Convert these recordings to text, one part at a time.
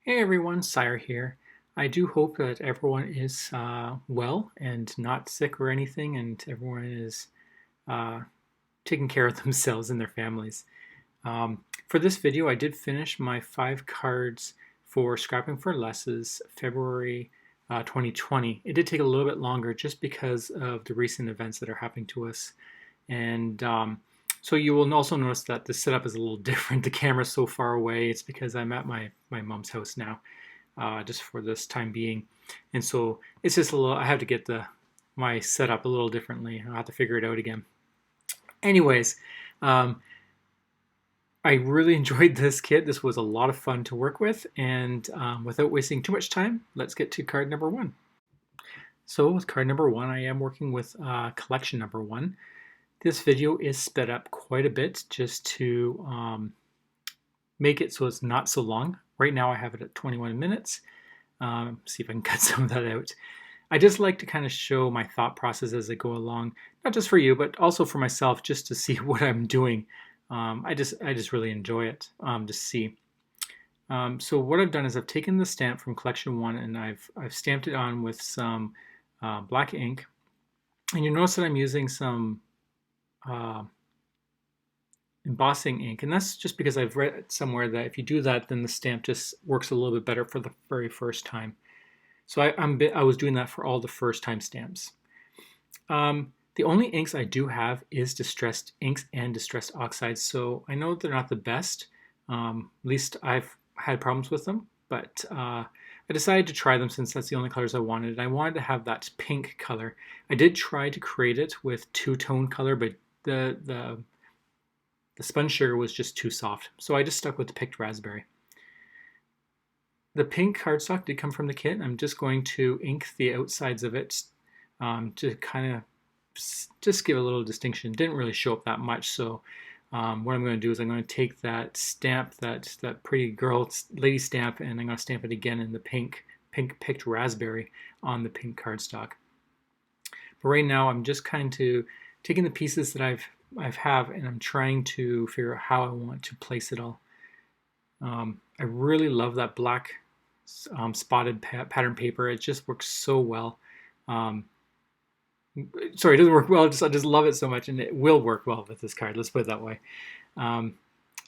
Hey everyone, Sejr here. I do hope that everyone is well and not sick or anything, and everyone is uh, taking care of themselves and their families. For this video, I did finish my 5 cards for Scrapping for Less's February 2020. It did take a little bit longer just because of the recent events that are happening to us. And so you will also notice that the setup is a little different. The camera's so far away. It's because I'm at my mom's house now, just for this time being. And so it's just a little, I have to get my setup a little differently. I'll have to figure it out again. Anyways, I really enjoyed this kit. This was a lot of fun to work with. And without wasting too much time, let's get to card number 1. So with card number 1, I am working with collection number 1. This video is sped up quite a bit just to make it so it's not so long. Right now I have it at 21 minutes. See if I can cut some of that out. I just like to kind of show my thought process as I go along, not just for you, but also for myself, just to see what I'm doing. I just really enjoy it to see. So what I've done is I've taken the stamp from collection 1 and I've stamped it on with some black ink. And you notice that I'm using some embossing ink, and that's just because I've read somewhere that if you do that, then the stamp just works a little bit better for the very first time. So I was doing that for all the first time stamps. The only inks I do have is distressed inks and distressed oxides, so I know they're not the best. At least I've had problems with them, but I decided to try them since that's the only colors I wanted. And I wanted to have that pink color. I did try to create it with two-tone color, but the spun sugar was just too soft, so I just stuck with the picked raspberry. The pink cardstock did come from the kit. I'm just going to ink the outsides of it to kind of just give a little distinction. It didn't really show up that much, so what I'm going to do is I'm going to take that stamp, that pretty girl lady stamp, and I'm going to stamp it again in the pink picked raspberry on the pink cardstock. But right now I'm just kind of taking the pieces that I have, and I'm trying to figure out how I want to place it all. I really love that black spotted pattern paper. It just works so well. Sorry, it doesn't work well. I just love it so much, and it will work well with this card. Let's put it that way. So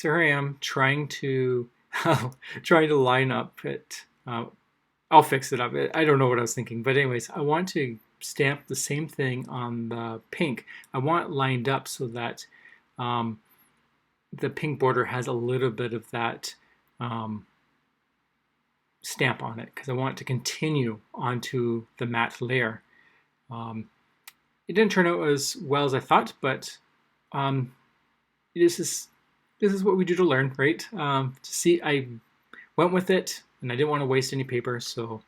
here I am trying to line up it. I'll fix it up. I don't know what I was thinking, but anyways, I want to stamp the same thing on the pink. I want it lined up so that the pink border has a little bit of that stamp on it, because I want it to continue onto the matte layer. It didn't turn out as well as I thought, but this is what we do to learn, right? See, I went with it, and I didn't want to waste any paper, so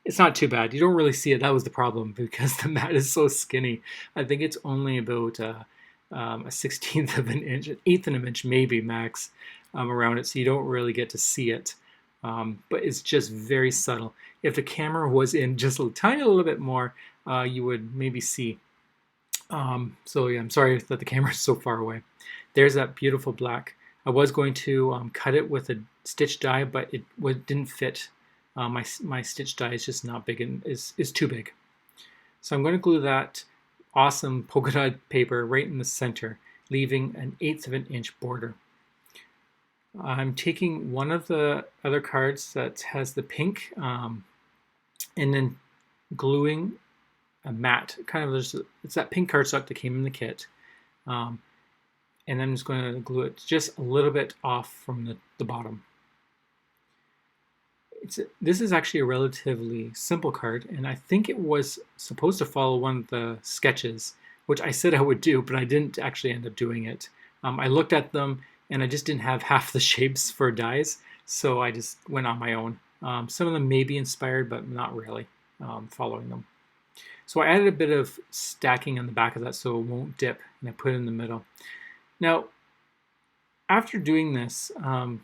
it's not too bad. You don't really see it. That was the problem, because the mat is so skinny. I think it's only about a 1/16 of an inch, an eighth of an inch maybe max around it, so you don't really get to see it. But it's just very subtle. If the camera was in just a tiny little bit more, you would maybe see. So yeah, I'm sorry that the camera is so far away. There's that beautiful black. I was going to cut it with a stitch die, but it didn't fit. My stitch die is just not big, and is too big. So I'm going to glue that awesome polka dot paper right in the center, leaving an 1/8 of an inch border. I'm taking one of the other cards that has the pink, and then gluing a matte, kind of, it's that pink cardstock that came in the kit, and I'm just going to glue it just a little bit off from the bottom. This is actually a relatively simple card, and I think it was supposed to follow one of the sketches, which I said I would do, but I didn't actually end up doing it. I looked at them, and I just didn't have half the shapes for dies, so I just went on my own. Some of them may be inspired, but not really following them. So I added a bit of stacking on the back of that so it won't dip, and I put it in the middle. Now, after doing this, I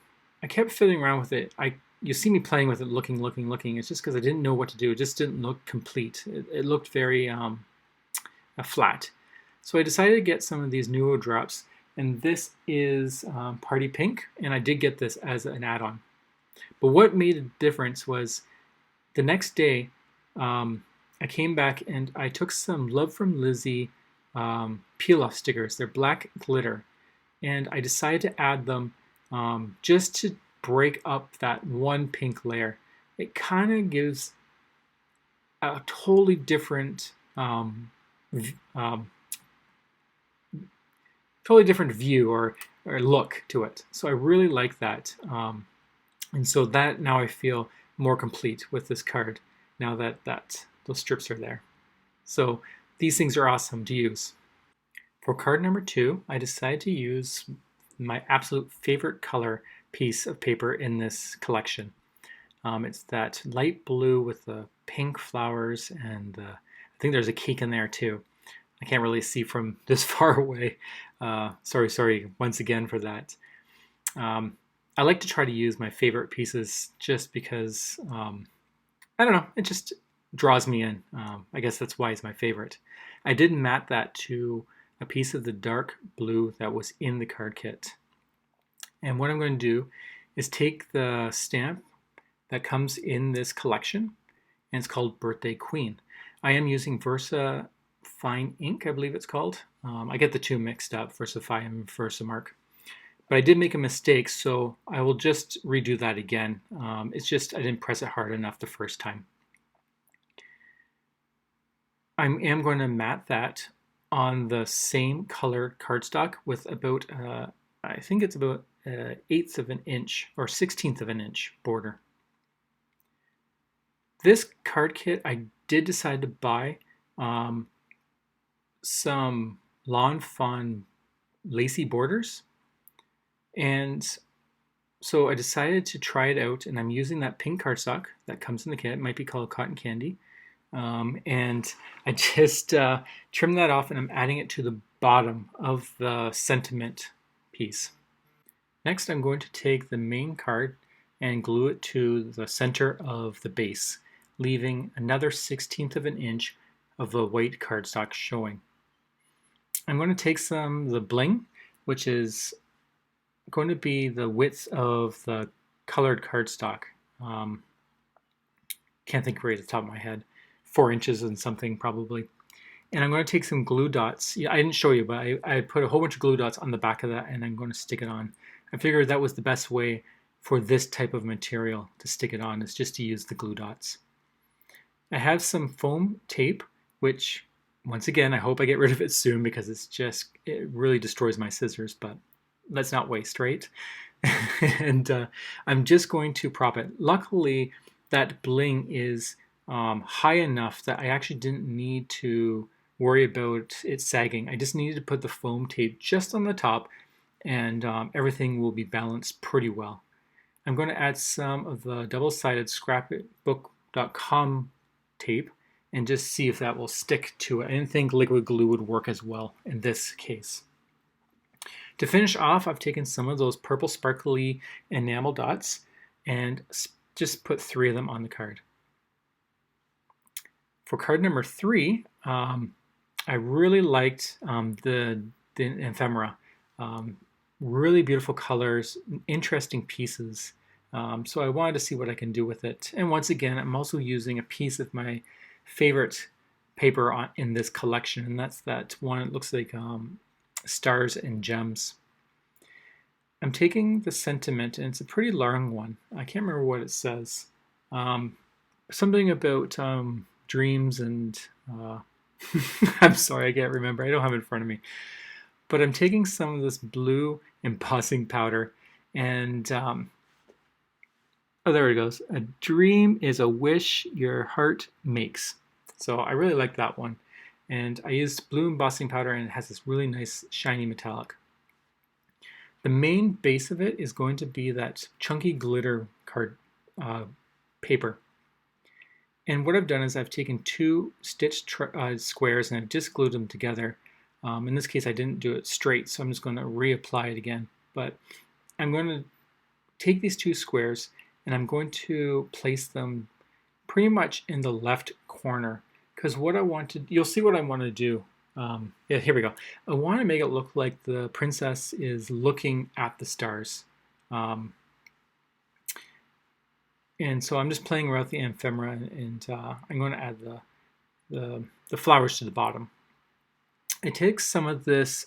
kept fiddling around with it. You see me playing with it, looking. It's just because I didn't know what to do. It just didn't look complete. It looked very flat. So I decided to get some of these Nuvo drops, and this is Party Pink, and I did get this as an add-on. But what made a difference was the next day, I came back and I took some Love from Lizzie peel-off stickers. They're black glitter. And I decided to add them just to break up that one pink layer. It kind of gives a totally different view or look to it. So I really like that. And so that now I feel more complete with this card now that those strips are there. So these things are awesome to use. For card number 2, I decided to use my absolute favorite color piece of paper in this collection. It's that light blue with the pink flowers, and I think there's a cake in there too. I can't really see from this far away. Sorry once again for that. I like to try to use my favorite pieces just because, I don't know, it just draws me in. I guess that's why it's my favorite. I did mat that to a piece of the dark blue that was in the card kit. And what I'm going to do is take the stamp that comes in this collection, and it's called Birthday Queen. I am using VersaFine Ink, I believe it's called. I get the two mixed up, VersaFine and VersaMark. But I did make a mistake, so I will just redo that again. It's just I didn't press it hard enough the first time. I am going to mat that on the same colored cardstock with about, I think it's about 1/8 of an inch or 1/16 of an inch border. This card kit, I did decide to buy some Lawn Fawn Lacy borders. And so I decided to try it out, and I'm using that pink cardstock that comes in the kit. It might be called Cotton Candy. And I just trimmed that off, and I'm adding it to the bottom of the sentiment piece. Next, I'm going to take the main card and glue it to the center of the base, leaving another 1/16 of an inch of the white cardstock showing. I'm going to take some of the bling, which is going to be the width of the colored cardstock. Can't think right at the top of my head. 4 inches and something probably. And I'm going to take some glue dots. Yeah, I didn't show you, but I put a whole bunch of glue dots on the back of that, and I'm going to stick it on. I figured that was the best way for this type of material to stick it on, is just to use the glue dots. I have some foam tape, which once again, I hope I get rid of it soon because it really destroys my scissors, but let's not waste, right? And I'm just going to prop it. Luckily, that bling is high enough that I actually didn't need to worry about it sagging. I just needed to put the foam tape just on the top, and everything will be balanced pretty well. I'm going to add some of the double-sided scrapbook.com tape and just see if that will stick to it. I didn't think liquid glue would work as well in this case. To finish off, I've taken some of those purple sparkly enamel dots and just put 3 of them on the card. For card number 3, I really liked the ephemera. Really beautiful colors, interesting pieces. So I wanted to see what I can do with it. And once again, I'm also using a piece of my favorite paper in this collection, and that's that one. It looks like Stars and Gems. I'm taking the sentiment, and it's a pretty long one. I can't remember what it says. Something about dreams and I'm sorry, I can't remember. I don't have it in front of me. But I'm taking some of this blue embossing powder, and oh, there it goes. A dream is a wish your heart makes. So I really like that one. And I used blue embossing powder, and it has this really nice shiny metallic. The main base of it is going to be that chunky glitter card paper. And what I've done is I've taken 2 stitched squares and I've just glued them together. In this case, I didn't do it straight, so I'm just going to reapply it again. But I'm going to take these 2 squares and I'm going to place them pretty much in the left corner. Because what I want to, you'll see what I want to do. Yeah, here we go. I want to make it look like the princess is looking at the stars. And so I'm just playing around with the ephemera, and I'm going to add the flowers to the bottom. I take some of this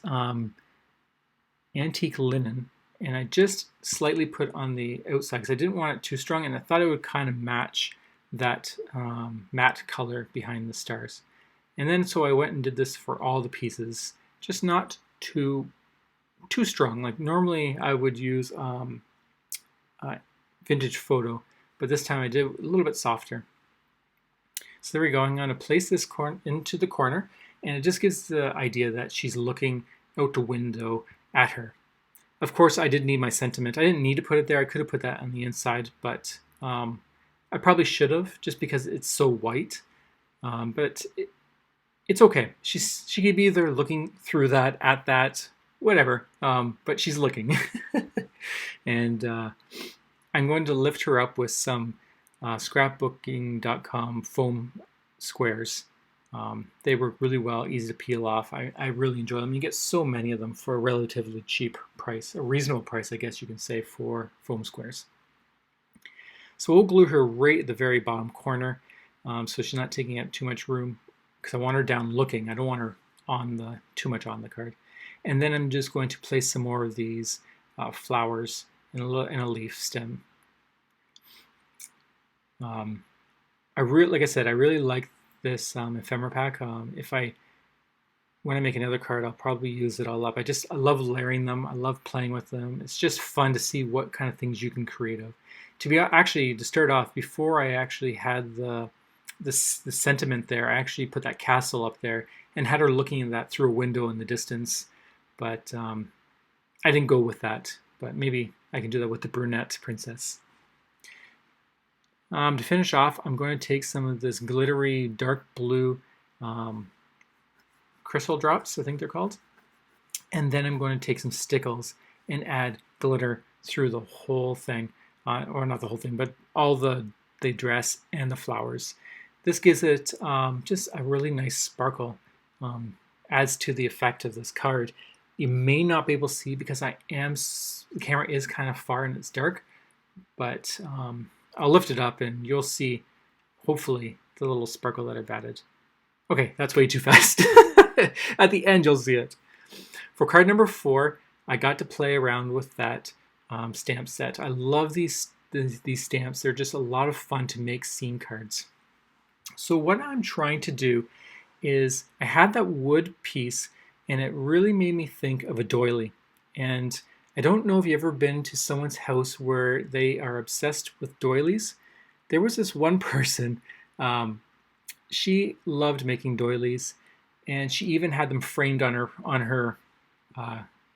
antique linen, and I just slightly put on the outside because I didn't want it too strong, and I thought it would kind of match that matte color behind the stars. And then so I went and did this for all the pieces, just not too strong. Like normally I would use vintage photo, but this time I did a little bit softer. So there we go. I'm going to place this into the corner, and it just gives the idea that she's looking out the window at her. Of course, I did need my sentiment. I didn't need to put it there. I could have put that on the inside, but I probably should have, just because it's so white. But it's okay. She could be either looking through that, at that, whatever. But she's looking. And I'm going to lift her up with some scrapbooking.com foam squares. They work really well, easy to peel off. I really enjoy them. You get so many of them for a relatively cheap price, a reasonable price, I guess you can say, for foam squares. So we'll glue her right at the very bottom corner, so she's not taking up too much room, because I want her down looking. I don't want her on too much on the card. And then I'm just going to place some more of these flowers in a leaf stem. Like I said, I really like this ephemera pack. When I make another card, I'll probably use it all up. I love layering them. I love playing with them. It's just fun to see what kind of things you can create of. To start off, before I actually had the sentiment there, I actually put that castle up there and had her looking at that through a window in the distance. But I didn't go with that. But maybe I can do that with the brunette princess. To finish off, I'm going to take some of this glittery dark blue crystal drops, I think they're called. And then I'm going to take some Stickles and add glitter through the whole thing. Or not the whole thing, but all the dress and the flowers. This gives it just a really nice sparkle. Adds to the effect of this card. You may not be able to see because the camera is kind of far and it's dark, but I'll lift it up and you'll see, hopefully, the little sparkle that I've added. Okay, that's way too fast. At the end, you'll see it. For card number 4, I got to play around with that stamp set. I love these stamps. They're just a lot of fun to make scene cards. So what I'm trying to do is, I had that wood piece, and it really made me think of a doily. And I don't know if you've ever been to someone's house where they are obsessed with doilies. There was this one person, she loved making doilies, and she even had them framed in her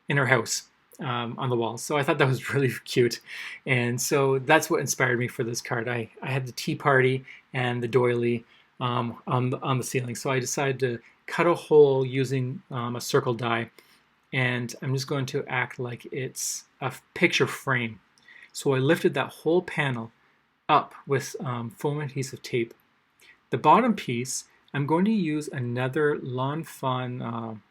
house on the wall. So I thought that was really cute, and so that's what inspired me for this card. I had the tea party and the doily on the ceiling, so I decided to cut a hole using a circle die. And I'm just going to act like it's a picture frame. So I lifted that whole panel up with foam adhesive tape. The bottom piece, I'm going to use another Lawn Fawn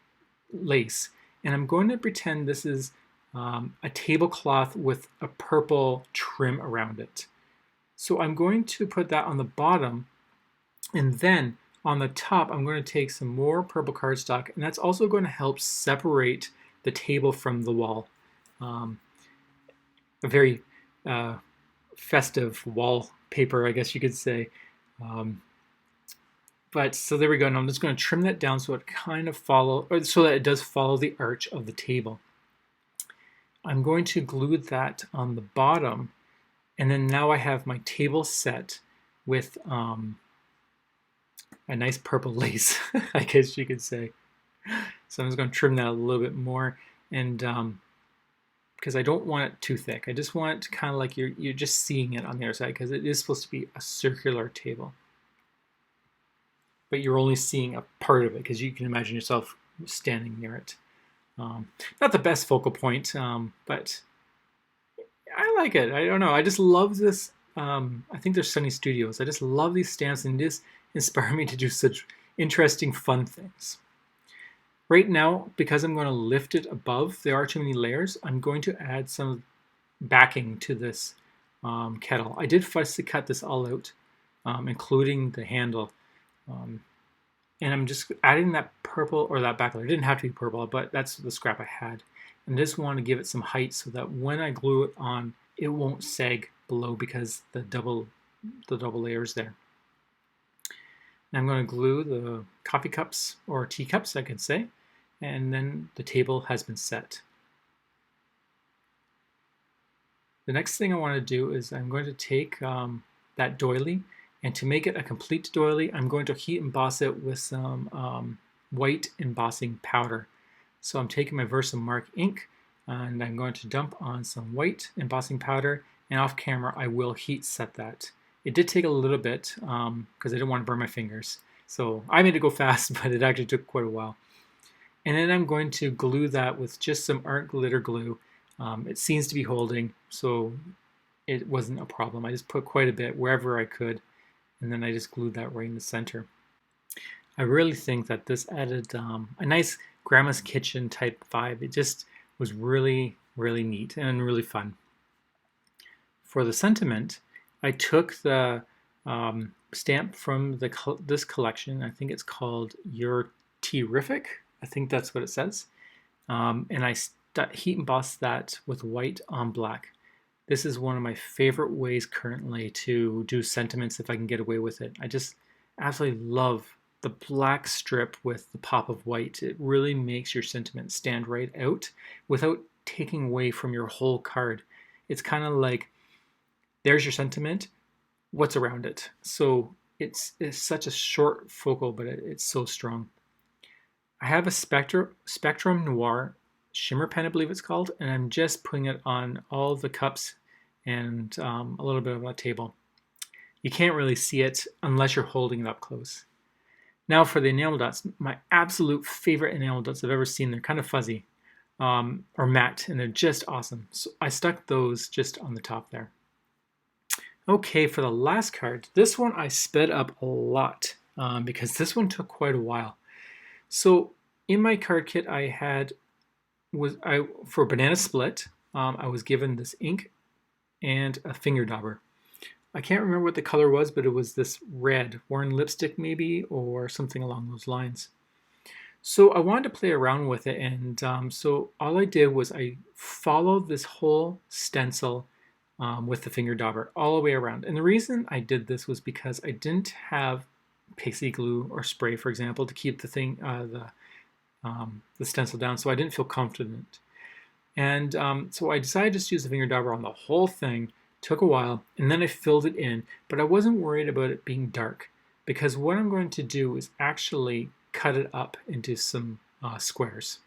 lace, and I'm going to pretend this is a tablecloth with a purple trim around it. So I'm going to put that on the bottom, and then on the top, I'm going to take some more purple cardstock, and that's also going to help separate the table from the wall. A very festive wallpaper, I guess you could say. But so there we go. And I'm just going to trim that down so it kind of so that it does follow the arch of the table. I'm going to glue that on the bottom, and then now I have my table set with a nice purple lace, I guess you could say. So I'm just going to trim that a little bit more, and because I don't want it too thick. I just want it to kind of like you're just seeing it on the other side, because it is supposed to be a circular table. But you're only seeing a part of it, because you can imagine yourself standing near it. Not the best focal point, but I like it. I don't know. I just love this. I think they're Sunny Studios. I just love these stamps, and just inspire me to do such interesting, fun things. Right now, because I'm going to lift it above, there are too many layers, I'm going to add some backing to this kettle. I did fussy cut this all out, including the handle. And I'm just adding that purple, or that backlight. It didn't have to be purple, but that's the scrap I had. And I just want to give it some height so that when I glue it on, it won't sag below because the double layers there. And I'm going to glue the coffee cups, or teacups I could say, and then the table has been set. The next thing I want to do is I'm going to take that doily, and to make it a complete doily, I'm going to heat emboss it with some white embossing powder. So I'm taking my VersaFine ink, and I'm going to dump on some white embossing powder, and off camera I will heat set that. It did take a little bit because I didn't want to burn my fingers. So I made it go fast, but it actually took quite a while. And then I'm going to glue that with just some art glitter glue. It seems to be holding, so it wasn't a problem. I just put quite a bit wherever I could, and then I just glued that right in the center. I really think that this added a nice grandma's kitchen type vibe. It just was really, really neat and really fun. For the sentiment, I took the stamp from this collection. I think it's called You're Terrific. I think that's what it says. And I heat embossed that with white on black. This is one of my favorite ways currently to do sentiments if I can get away with it. I just absolutely love the black strip with the pop of white. It really makes your sentiment stand right out without taking away from your whole card. It's kind of like, there's your sentiment, what's around it? So it's such a short focal, but it's so strong. I have a Spectrum Noir shimmer pen, I believe it's called, and I'm just putting it on all the cups and a little bit of a table. You can't really see it unless you're holding it up close. Now for the enamel dots, my absolute favorite enamel dots I've ever seen. They're kind of fuzzy or matte, and they're just awesome. So I stuck those just on the top there. Okay, for the last card, this one I sped up a lot because this one took quite a while. So in my card kit I had, for Banana Split, I was given this ink and a finger dauber. I can't remember what the color was, but it was this red, worn lipstick maybe, or something along those lines. So I wanted to play around with it, and so all I did was I followed this whole stencil with the finger dauber all the way around. And the reason I did this was because I didn't have pixie glue or spray, for example, to keep the thing, the stencil down, so I didn't feel confident. And so I decided just to use the finger dauber on the whole thing. Took a while, and then I filled it in, but I wasn't worried about it being dark, because what I'm going to do is actually cut it up into some squares.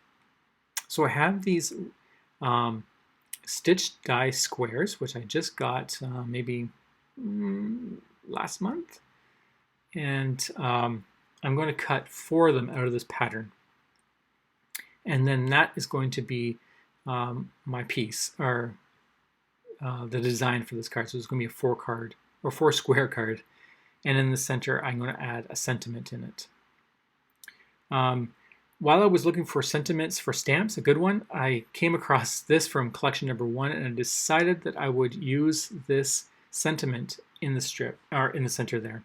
So I have these stitched die squares, which I just got maybe last month, and I'm going to cut 4 of them out of this pattern. And then that is going to be my piece, or the design for this card. So it's going to be a 4 square card, and in the center I'm going to add a sentiment in it. While I was looking for sentiments for stamps, a good one, I came across this from collection number 1, and I decided that I would use this sentiment in the strip, or in the center there.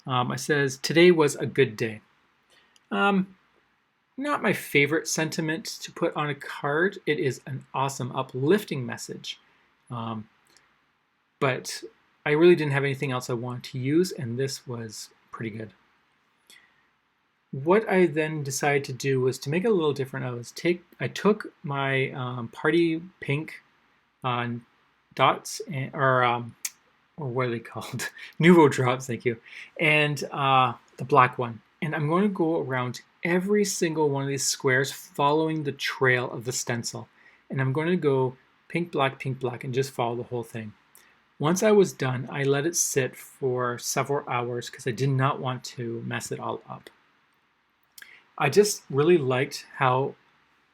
It says, "Today was a good day." Not my favorite sentiment to put on a card. It is an awesome uplifting message, but I really didn't have anything else I wanted to use, and this was pretty good. What I then decided to do was to make it a little different. I took my party pink dots, or what are they called? Nuvo drops, thank you, and the black one. And I'm going to go around every single one of these squares following the trail of the stencil. And I'm going to go pink, black, and just follow the whole thing. Once I was done, I let it sit for several hours because I did not want to mess it all up. I just really liked how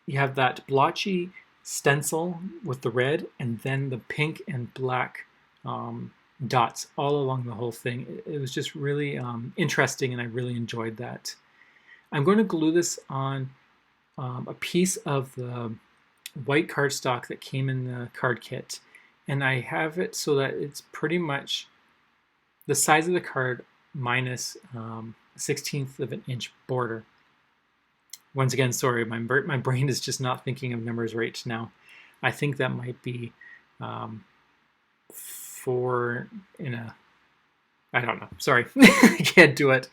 you have that blotchy stencil with the red, and then the pink and black dots all along the whole thing. It was just really interesting, and I really enjoyed that. I'm going to glue this on a piece of the white cardstock that came in the card kit, and I have it so that it's pretty much the size of the card minus 1/16 of an inch border. Once again, sorry, my brain is just not thinking of numbers right now. I think that might be 4 in a, I don't know, sorry, I can't do it.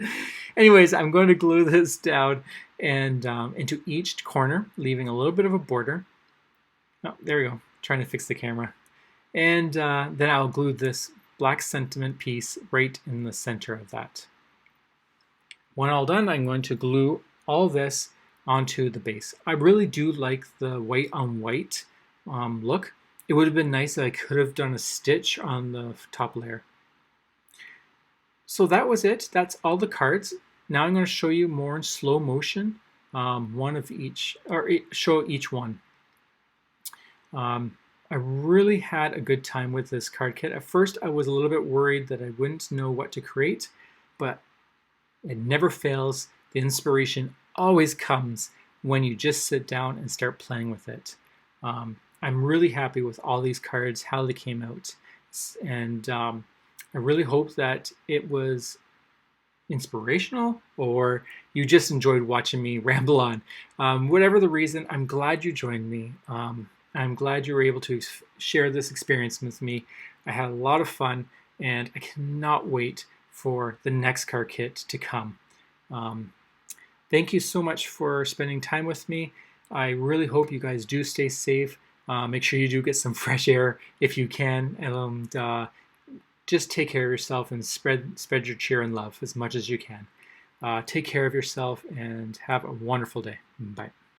Anyways, I'm going to glue this down and into each corner, leaving a little bit of a border. Oh, there we go, trying to fix the camera. And then I'll glue this black sentiment piece right in the center of that. When all done, I'm going to glue all this onto the base. I really do like the white on white look. It would have been nice if I could have done a stitch on the top layer. So that was it. That's all the cards. Now I'm going to show you more in slow motion, one of each, or show each one. I really had a good time with this card kit. At first, I was a little bit worried that I wouldn't know what to create, but it never fails. The inspiration always comes when you just sit down and start playing with it. I'm really happy with all these cards, how they came out, and I really hope that it was inspirational or you just enjoyed watching me ramble on. Whatever the reason, I'm glad you joined me. I'm glad you were able to share this experience with me. I had a lot of fun, and I cannot wait for the next card kit to come. Thank you so much for spending time with me. I really hope you guys do stay safe. Make sure you do get some fresh air if you can, and just take care of yourself and spread your cheer and love as much as you can. Take care of yourself and have a wonderful day. Bye.